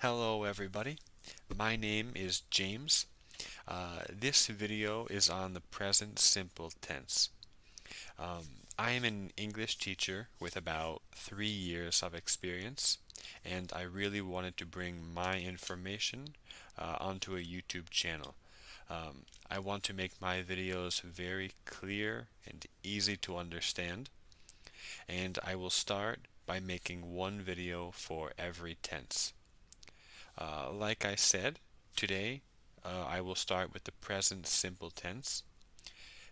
Hello everybody, my name is James. This video is on the present simple tense. I am an English teacher with about 3 years of experience, and I really wanted to bring my information onto a YouTube channel. I want to make my videos very clear and easy to understand, and I will start by making one video for every tense. Like I said, today I will start with the present simple tense.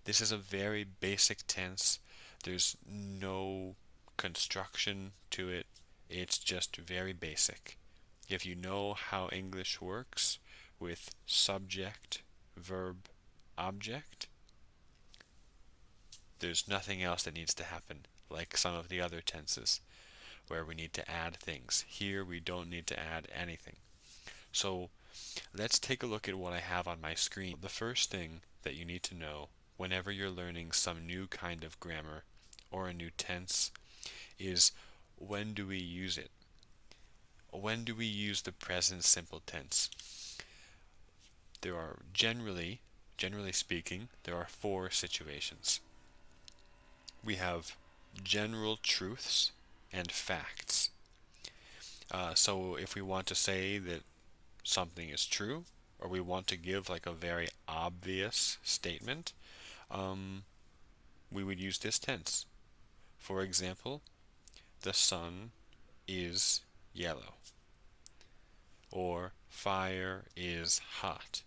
This is a very basic tense. There's no construction to it. It's just very basic. If you know how English works with subject, verb, object, there's nothing else that needs to happen, like some of the other tenses where we need to add things. Here we don't need to add anything. So let's take a look at what I have on my screen. The first thing that you need to know whenever you're learning some new kind of grammar or a new tense is, when do we use it? When do we use the present simple tense? There are generally speaking, there are four situations. We have general truths and facts. So if we want to say that something is true, or we want to give like a very obvious statement, um, we would use this tense. For example, the sun is yellow, or fire is hot,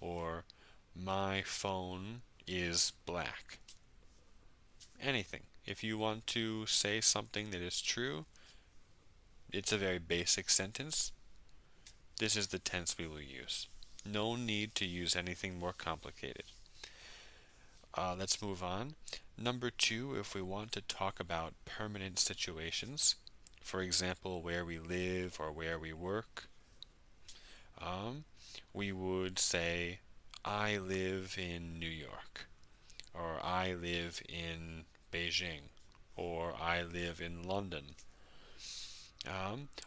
or my phone is black. Anything. If you want to say something that is true, it's a very basic sentence. This is the tense we will use. No need to use anything more complicated. Let's move on. Number two, if we want to talk about permanent situations, for example, where we live or where we work, um, we would say, I live in New York, or I live in Beijing, or I live in London.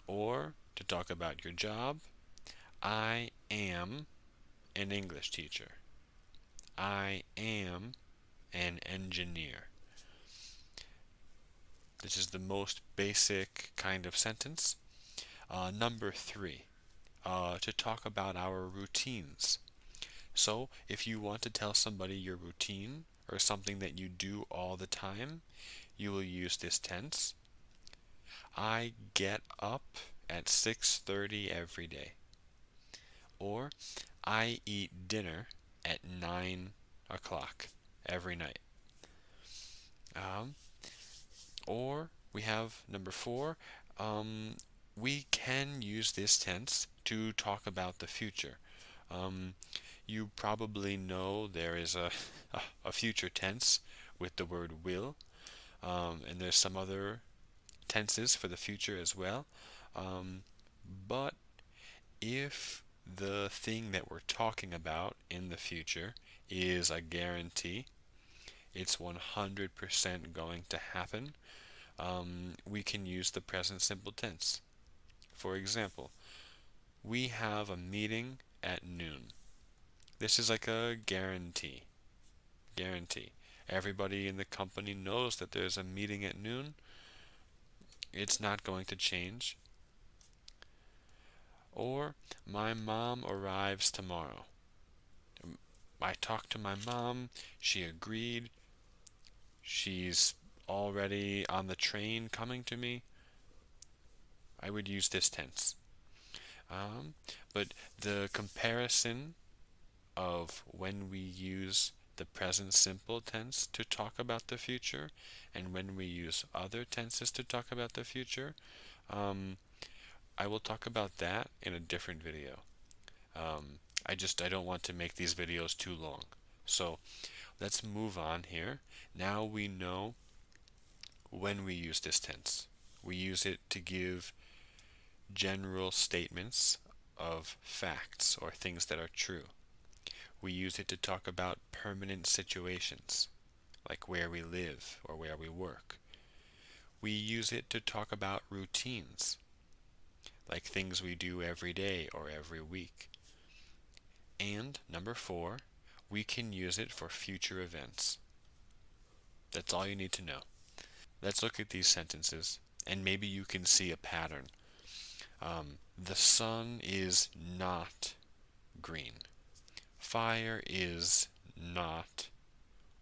Or to talk about your job, I am an English teacher. I am an engineer. This is the most basic kind of sentence. Number three, to talk about our routines. So, if you want to tell somebody your routine or something that you do all the time, you will use this tense. I get up at 6:30 every day. Or, I eat dinner at 9 o'clock every night. Um, or we have number four, um, we can use this tense to talk about the future. Um, you probably know there is a future tense with the word will, and there's some other tenses for the future as well. Um, but if the thing that we're talking about in the future is a guarantee, it's 100% going to happen, we can use the present simple tense. For example, we have a meeting at noon. This is like a guarantee. Guarantee. Everybody in the company knows that there's a meeting at noon. It's not going to change. Or, my mom arrives tomorrow. I talked to my mom. She agreed. She's already on the train coming to me. I would use this tense. Um, but the comparison of when we use the present simple tense to talk about the future and when we use other tenses to talk about the future, um, I will talk about that in a different video. I don't want to make these videos too long. So let's move on here. Now we know when we use this tense. We use it to give general statements of facts or things that are true. We use it to talk about permanent situations, like where we live or where we work. We use it to talk about routines, like things we do every day or every week. And number 4, we can use it for future events. That's all you need to know. Let's look at these sentences, and maybe you can see a pattern. The sun is not green. Fire is not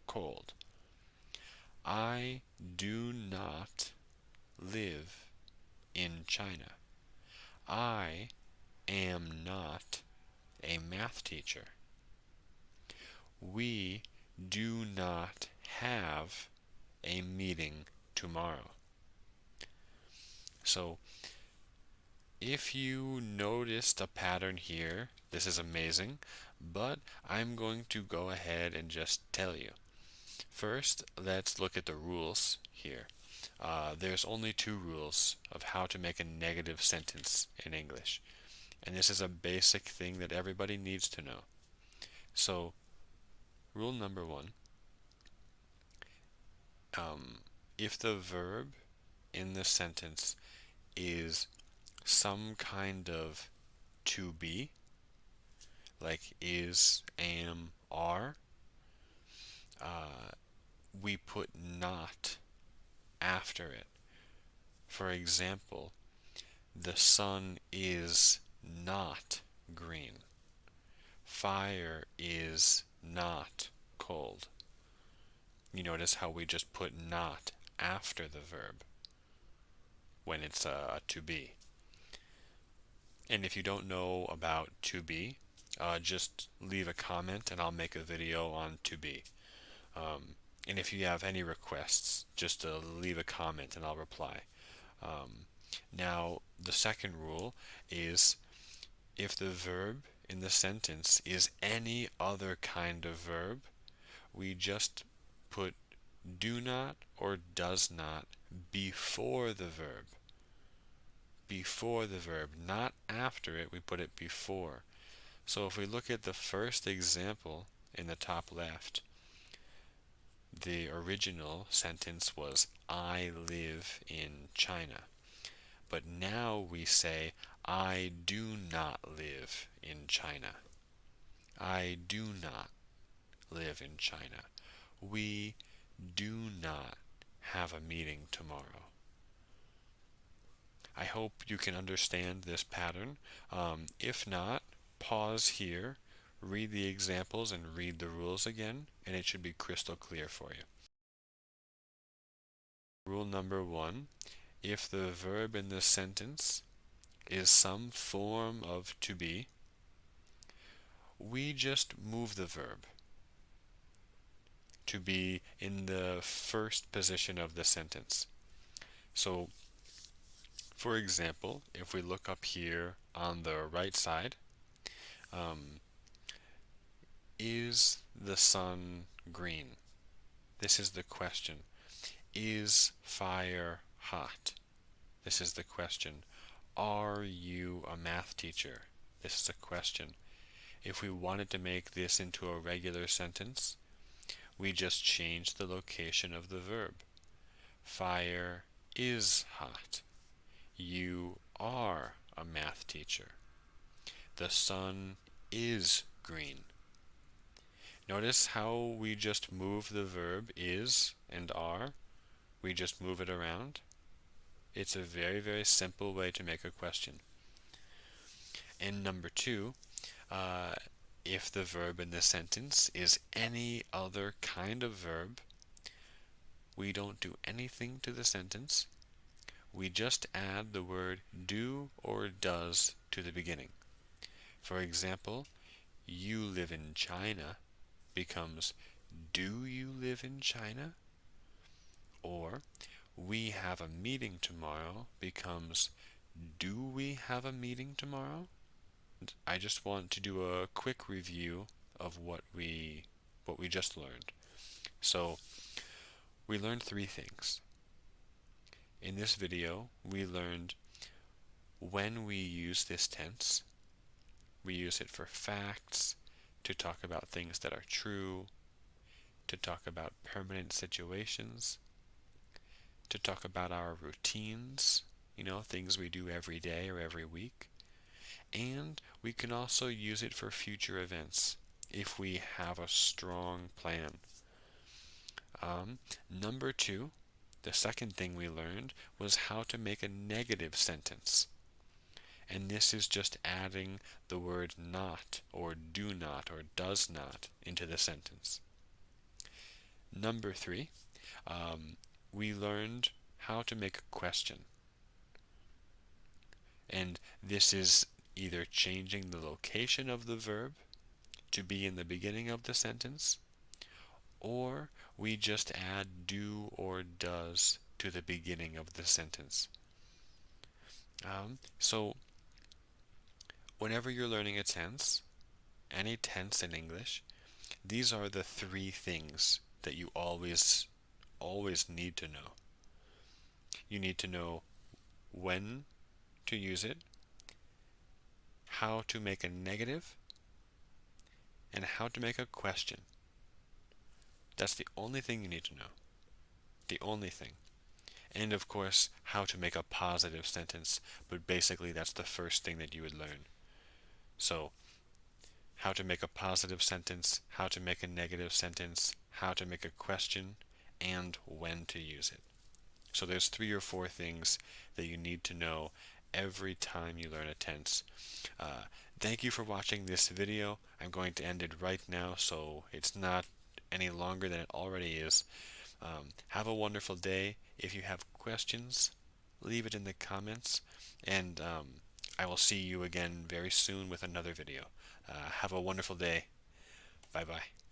cold. I do not live in China. I am not a math teacher. We do not have a meeting tomorrow. So, if you noticed a pattern here, this is amazing, but I'm going to go ahead and just tell you. First, let's look at the rules here. There's only 2 rules of how to make a negative sentence in English, and this is a basic thing that everybody needs to know. So, rule number 1, if the verb in the sentence is some kind of to be, like is, am, are, we put not after it. For example, the sun is not green. Fire is not cold. You notice how we just put not after the verb when it's a to be. And if you don't know about to be, just leave a comment and I'll make a video on to be. And if you have any requests, just leave a comment and I'll reply. Now, the second rule is if the verb in the sentence is any other kind of verb, we just put do not or does not before the verb. Before the verb, not after it, we put it before. So if we look at the first example in the top left, the original sentence was I live in China. But now we say I do not live in China. I do not live in China. We do not have a meeting tomorrow. I hope you can understand this pattern. If not, pause here, read the examples and read the rules again, and it should be crystal clear for you. Rule number 1, if the verb in the sentence is some form of to be, we just move the verb to be in the first position of the sentence. So, for example, if we look up here on the right side, is the sun green? This is the question. Is fire hot? This is the question. Are you a math teacher? This is a question. If we wanted to make this into a regular sentence, we just change the location of the verb. Fire is hot. You are a math teacher. The sun is green. Notice how we just move the verb is and are. We just move it around. It's a very, very simple way to make a question. And number 2, if the verb in the sentence is any other kind of verb, we don't do anything to the sentence. We just add the word do or does to the beginning. For example, you live in China becomes do you live in China? Or we have a meeting tomorrow becomes do we have a meeting tomorrow? I just want to do a quick review of what we just learned. So we learned 3 things. In this video, we learned when we use this tense. We use it for facts, to talk about things that are true, to talk about permanent situations, to talk about our routines, things we do every day or every week. And we can also use it for future events if we have a strong plan. Number two, the second thing we learned was how to make a negative sentence. And this is just adding the word not or do not or does not into the sentence. Number three, we learned how to make a question. And this is either changing the location of the verb to be in the beginning of the sentence, or we just add do or does to the beginning of the sentence. So whenever you're learning a tense, any tense in English, these are the three things that you always need to know. You need to know when to use it, how to make a negative, and how to make a question. That's the only thing you need to know. The only thing. And of course, how to make a positive sentence, but basically that's the first thing that you would learn. So, how to make a positive sentence, how to make a negative sentence, how to make a question, and when to use it. So there's 3 or 4 things that you need to know every time you learn a tense. Thank you for watching this video. I'm going to end it right now so it's not any longer than it already is. Have a wonderful day. If you have questions, leave it in the comments, and I will see you again very soon with another video. Have a wonderful day. Bye bye.